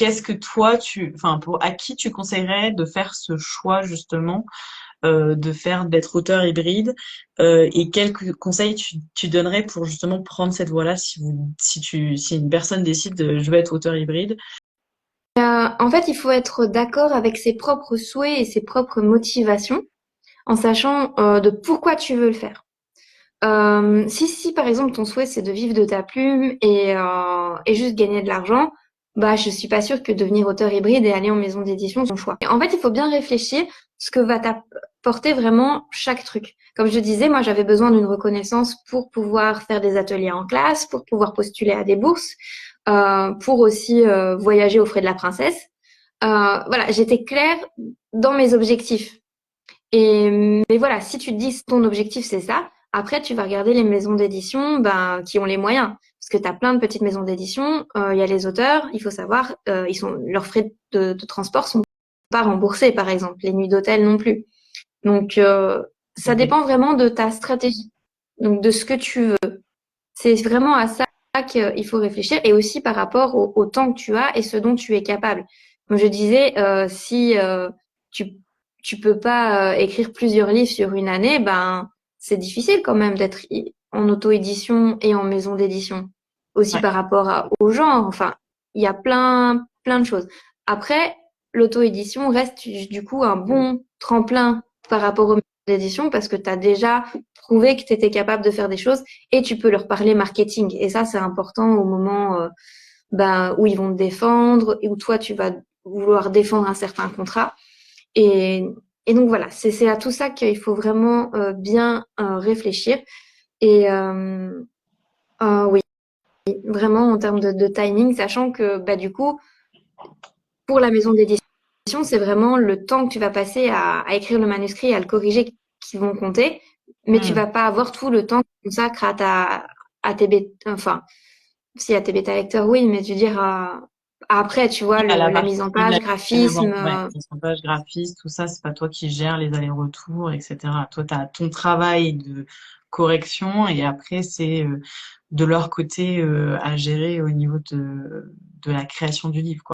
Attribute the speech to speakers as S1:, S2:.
S1: qu'est-ce que toi, à qui tu conseillerais de faire ce choix justement d'être auteur hybride et quels conseils tu donnerais pour justement prendre cette voie-là si une personne décide je veux être auteur hybride.
S2: En fait, il faut être d'accord avec ses propres souhaits et ses propres motivations, en sachant de pourquoi tu veux le faire. Si par exemple ton souhait c'est de vivre de ta plume et juste gagner de l'argent, bah je suis pas sûre que devenir auteur hybride et aller en maison d'édition soit ton choix. En fait, il faut bien réfléchir ce que va t'apporter vraiment chaque truc. Comme je disais, moi j'avais besoin d'une reconnaissance pour pouvoir faire des ateliers en classe, pour pouvoir postuler à des bourses, pour aussi voyager aux frais de la princesse. Voilà, j'étais claire dans mes objectifs. Mais voilà, si tu te dis ton objectif c'est ça, après tu vas regarder les maisons d'édition ben, qui ont les moyens. Parce que tu as plein de petites maisons d'édition, il y a les auteurs, il faut savoir, leurs frais de transport sont pas remboursés par exemple, les nuits d'hôtel non plus. Donc ça
S1: Ok.
S2: dépend vraiment de ta stratégie, donc de ce que tu veux. C'est vraiment à ça qu'il faut réfléchir et aussi par rapport au temps que tu as et ce dont tu es capable. Comme je disais, si tu tu peux pas écrire plusieurs livres sur une année, ben c'est difficile quand même d'être en auto-édition et en maison d'édition. Aussi
S1: Ouais.
S2: par rapport au genre, enfin, il y a plein de choses. Après, l'auto-édition reste du coup un bon tremplin par rapport aux maisons d'édition parce que tu as déjà prouvé que tu étais capable de faire des choses et tu peux leur parler marketing. Et ça, c'est important au moment ben, où ils vont te défendre et où toi, tu vas vouloir défendre un certain contrat. Et, et donc voilà, c'est à tout ça qu'il faut vraiment bien réfléchir. Et oui, vraiment en termes de timing, sachant que bah, du coup, pour la maison d'édition, c'est vraiment le temps que tu vas passer à écrire le manuscrit et à le corriger qui vont compter, mais tu
S1: Hmm.
S2: vas pas avoir tout le temps que tu consacres à tes enfin, si à tes bêta lecteurs, oui, mais tu veux dire, après, tu vois,
S1: À la
S2: la
S1: partie
S2: mise en
S1: de
S2: page, graphisme,
S1: ouais, pourcentage graphiste, tout ça, c'est pas toi qui gères les allers-retours, etc. Toi, tu as ton travail de correction et après, c'est de leur côté à gérer au niveau de la création du livre, quoi.